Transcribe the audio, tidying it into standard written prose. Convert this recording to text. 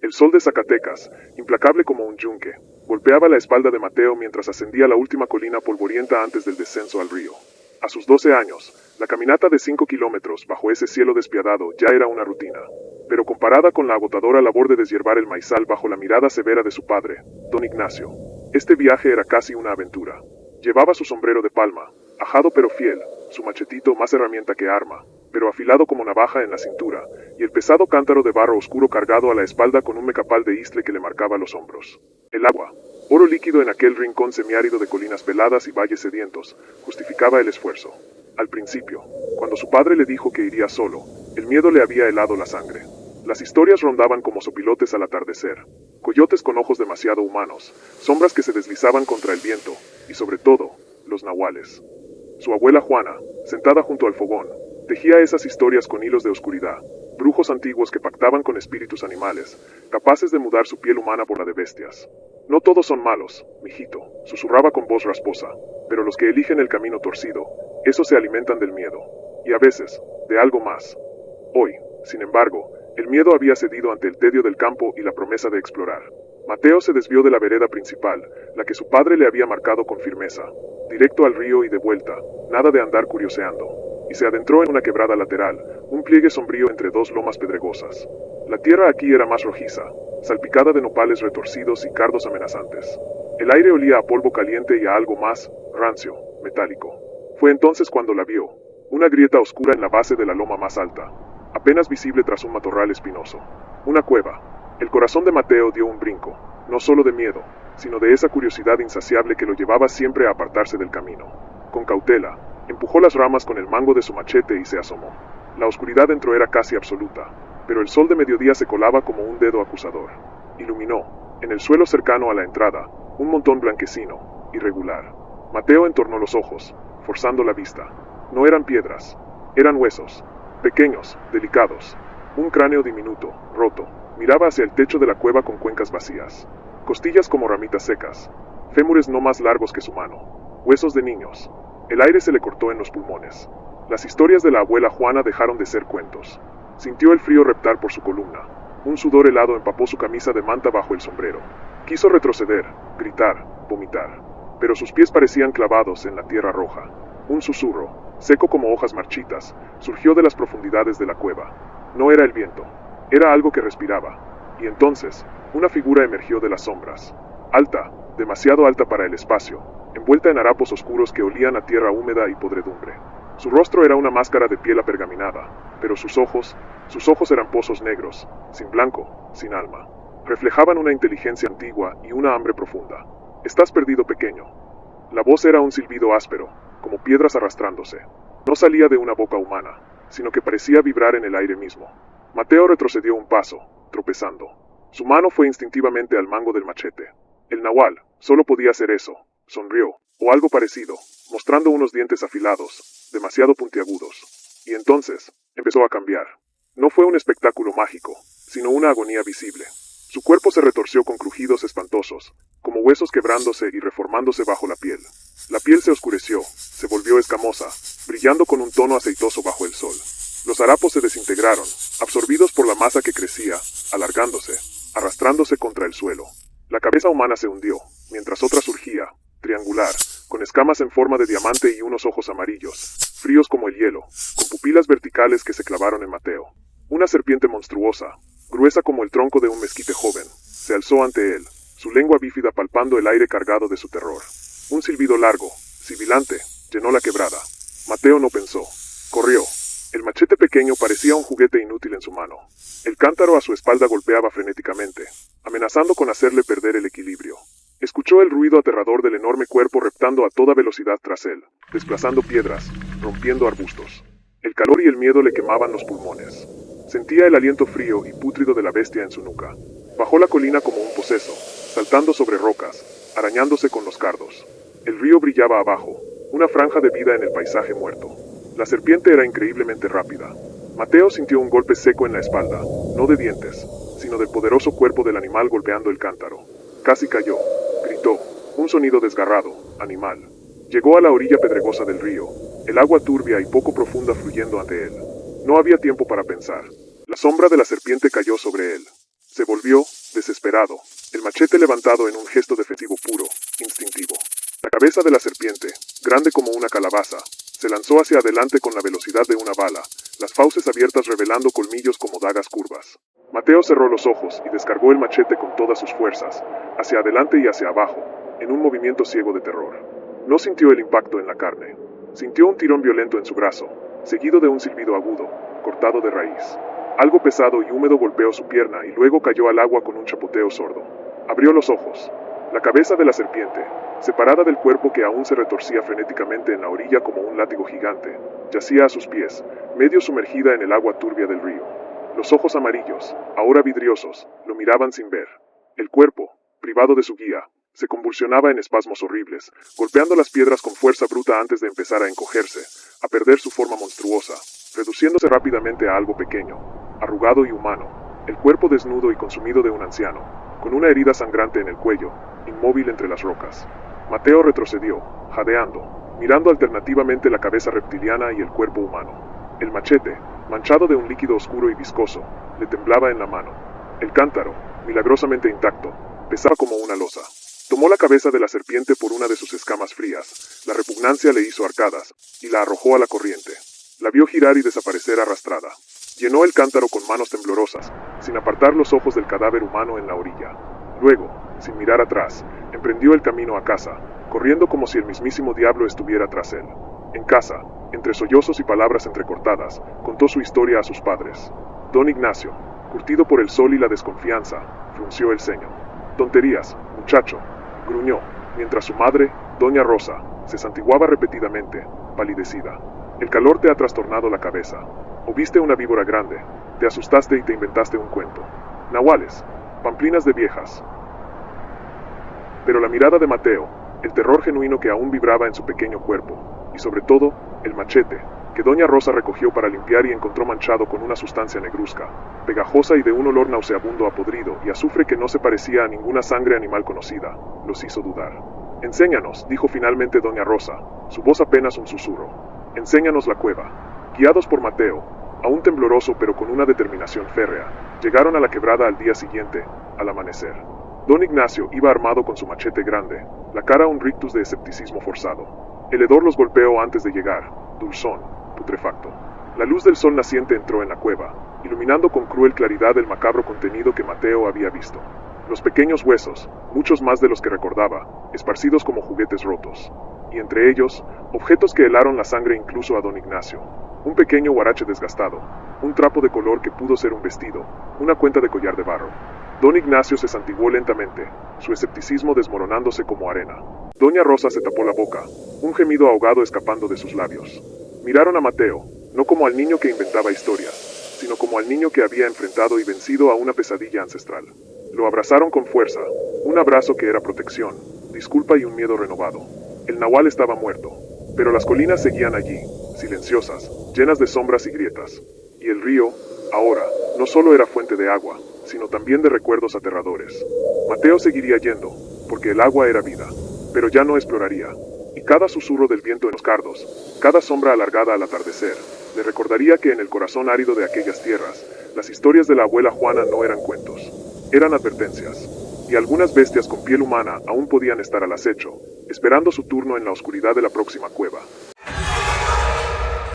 El sol de Zacatecas, implacable como un yunque, golpeaba la espalda de Mateo mientras ascendía la última colina polvorienta antes del descenso al río. A sus 12 años, la caminata de 5 kilómetros bajo ese cielo despiadado ya era una rutina. Pero comparada con la agotadora labor de deshiervar el maizal bajo la mirada severa de su padre, don Ignacio, este viaje era casi una aventura. Llevaba su sombrero de palma, ajado pero fiel, su machetito más herramienta que arma, pero afilado como navaja en la cintura, y el pesado cántaro de barro oscuro cargado a la espalda con un mecapal de istle que le marcaba los hombros. El agua, oro líquido en aquel rincón semiárido de colinas peladas y valles sedientos, justificaba el esfuerzo. Al principio, cuando su padre le dijo que iría solo, el miedo le había helado la sangre. Las historias rondaban como sopilotes al atardecer, coyotes con ojos demasiado humanos, sombras que se deslizaban contra el viento, y sobre todo, los nahuales. Su abuela Juana, sentada junto al fogón, tejía esas historias con hilos de oscuridad, brujos antiguos que pactaban con espíritus animales, capaces de mudar su piel humana por la de bestias. No todos son malos, mijito, susurraba con voz rasposa, pero los que eligen el camino torcido, esos se alimentan del miedo, y a veces, de algo más. Hoy, sin embargo, el miedo había cedido ante el tedio del campo y la promesa de explorar. Mateo se desvió de la vereda principal, la que su padre le había marcado con firmeza, directo al río y de vuelta, nada de andar curioseando, y se adentró en una quebrada lateral, un pliegue sombrío entre dos lomas pedregosas. La tierra aquí era más rojiza, salpicada de nopales retorcidos y cardos amenazantes. El aire olía a polvo caliente y a algo más, rancio, metálico. Fue entonces cuando la vio, una grieta oscura en la base de la loma más alta, apenas visible tras un matorral espinoso. Una cueva. El corazón de Mateo dio un brinco, no solo de miedo, sino de esa curiosidad insaciable que lo llevaba siempre a apartarse del camino. Con cautela, empujó las ramas con el mango de su machete y se asomó. La oscuridad dentro era casi absoluta, pero el sol de mediodía se colaba como un dedo acusador. Iluminó, en el suelo cercano a la entrada, un montón blanquecino, irregular. Mateo entornó los ojos, forzando la vista. No eran piedras, eran huesos, pequeños, delicados. Un cráneo diminuto, roto, miraba hacia el techo de la cueva con cuencas vacías. Costillas como ramitas secas, fémures no más largos que su mano, huesos de niños. El aire se le cortó en los pulmones. Las historias de la abuela Juana dejaron de ser cuentos. Sintió el frío reptar por su columna. Un sudor helado empapó su camisa de manta bajo el sombrero. Quiso retroceder, gritar, vomitar. Pero sus pies parecían clavados en la tierra roja. Un susurro, seco como hojas marchitas, surgió de las profundidades de la cueva. No era el viento, era algo que respiraba. Y entonces, una figura emergió de las sombras. Alta, demasiado alta para el espacio, envuelta en harapos oscuros que olían a tierra húmeda y podredumbre. Su rostro era una máscara de piel apergaminada, pero sus ojos eran pozos negros, sin blanco, sin alma. Reflejaban una inteligencia antigua y una hambre profunda. Estás perdido, pequeño. La voz era un silbido áspero, como piedras arrastrándose. No salía de una boca humana, sino que parecía vibrar en el aire mismo. Mateo retrocedió un paso, tropezando. Su mano fue instintivamente al mango del machete. El nahual solo podía hacer eso. Sonrió, o algo parecido, mostrando unos dientes afilados, demasiado puntiagudos. Y entonces, empezó a cambiar. No fue un espectáculo mágico, sino una agonía visible. Su cuerpo se retorció con crujidos espantosos, como huesos quebrándose y reformándose bajo la piel. La piel se oscureció, se volvió escamosa, brillando con un tono aceitoso bajo el sol. Los harapos se desintegraron, absorbidos por la masa que crecía, alargándose, arrastrándose contra el suelo. La cabeza humana se hundió, mientras otra surgía, triangular, con escamas en forma de diamante y unos ojos amarillos, fríos como el hielo, con pupilas verticales que se clavaron en Mateo. Una serpiente monstruosa, gruesa como el tronco de un mezquite joven, se alzó ante él, su lengua bífida palpando el aire cargado de su terror. Un silbido largo, sibilante, llenó la quebrada. Mateo no pensó. Corrió. El machete pequeño parecía un juguete inútil en su mano. El cántaro a su espalda golpeaba frenéticamente, amenazando con hacerle perder el equilibrio. Escuchó el ruido aterrador del enorme cuerpo reptando a toda velocidad tras él, desplazando piedras, rompiendo arbustos. El calor y el miedo le quemaban los pulmones. Sentía el aliento frío y pútrido de la bestia en su nuca. Bajó la colina como un poseso, saltando sobre rocas, arañándose con los cardos. El río brillaba abajo, una franja de vida en el paisaje muerto. La serpiente era increíblemente rápida. Mateo sintió un golpe seco en la espalda, no de dientes, sino del poderoso cuerpo del animal golpeando el cántaro. Casi cayó. Gritó. Un sonido desgarrado, animal. Llegó a la orilla pedregosa del río, el agua turbia y poco profunda fluyendo ante él. No había tiempo para pensar. La sombra de la serpiente cayó sobre él. Se volvió, desesperado, el machete levantado en un gesto defensivo puro, instintivo. La cabeza de la serpiente, grande como una calabaza, se lanzó hacia adelante con la velocidad de una bala, las fauces abiertas revelando colmillos como dagas curvas. Mateo cerró los ojos y descargó el machete con todas sus fuerzas, hacia adelante y hacia abajo, en un movimiento ciego de terror. No sintió el impacto en la carne. Sintió un tirón violento en su brazo, seguido de un silbido agudo, cortado de raíz. Algo pesado y húmedo golpeó su pierna y luego cayó al agua con un chapoteo sordo. Abrió los ojos. La cabeza de la serpiente, separada del cuerpo que aún se retorcía frenéticamente en la orilla como un látigo gigante, yacía a sus pies, medio sumergida en el agua turbia del río. Los ojos amarillos, ahora vidriosos, lo miraban sin ver. El cuerpo, privado de su guía, se convulsionaba en espasmos horribles, golpeando las piedras con fuerza bruta antes de empezar a encogerse, a perder su forma monstruosa, reduciéndose rápidamente a algo pequeño, arrugado y humano, el cuerpo desnudo y consumido de un anciano, con una herida sangrante en el cuello, inmóvil entre las rocas. Mateo retrocedió, jadeando, mirando alternativamente la cabeza reptiliana y el cuerpo humano. El machete, manchado de un líquido oscuro y viscoso, le temblaba en la mano. El cántaro, milagrosamente intacto, pesaba como una losa. Tomó la cabeza de la serpiente por una de sus escamas frías, la repugnancia le hizo arcadas, y la arrojó a la corriente. La vio girar y desaparecer arrastrada. Llenó el cántaro con manos temblorosas, sin apartar los ojos del cadáver humano en la orilla. Luego, sin mirar atrás, emprendió el camino a casa, corriendo como si el mismísimo diablo estuviera tras él. En casa, entre sollozos y palabras entrecortadas, contó su historia a sus padres. Don Ignacio, curtido por el sol y la desconfianza, frunció el ceño. Tonterías, muchacho, gruñó, mientras su madre, doña Rosa, se santiguaba repetidamente, palidecida. El calor te ha trastornado la cabeza. O viste una víbora grande, te asustaste y te inventaste un cuento. Nahuales, pamplinas de viejas. Pero la mirada de Mateo, el terror genuino que aún vibraba en su pequeño cuerpo, y sobre todo, el machete, que doña Rosa recogió para limpiar y encontró manchado con una sustancia negruzca, pegajosa y de un olor nauseabundo a podrido y azufre que no se parecía a ninguna sangre animal conocida, los hizo dudar. Enséñanos, dijo finalmente doña Rosa, su voz apenas un susurro. Enséñanos la cueva. Guiados por Mateo, aún tembloroso pero con una determinación férrea, llegaron a la quebrada al día siguiente, al amanecer. Don Ignacio iba armado con su machete grande, la cara un rictus de escepticismo forzado. El hedor los golpeó antes de llegar, dulzón, putrefacto. La luz del sol naciente entró en la cueva, iluminando con cruel claridad el macabro contenido que Mateo había visto. Los pequeños huesos, muchos más de los que recordaba, esparcidos como juguetes rotos. Y entre ellos, objetos que helaron la sangre incluso a don Ignacio. Un pequeño huarache desgastado, un trapo de color que pudo ser un vestido, una cuenta de collar de barro. Don Ignacio se santiguó lentamente, su escepticismo desmoronándose como arena. Doña Rosa se tapó la boca, un gemido ahogado escapando de sus labios. Miraron a Mateo, no como al niño que inventaba historias, sino como al niño que había enfrentado y vencido a una pesadilla ancestral. Lo abrazaron con fuerza, un abrazo que era protección, disculpa y un miedo renovado. El nahual estaba muerto, pero las colinas seguían allí, silenciosas, llenas de sombras y grietas. Y el río, ahora, no solo era fuente de agua, sino también de recuerdos aterradores. Mateo seguiría yendo, porque el agua era vida, pero ya no exploraría. Y cada susurro del viento en los cardos, cada sombra alargada al atardecer, le recordaría que en el corazón árido de aquellas tierras, las historias de la abuela Juana no eran cuentos, eran advertencias. Y algunas bestias con piel humana aún podían estar al acecho, esperando su turno en la oscuridad de la próxima cueva.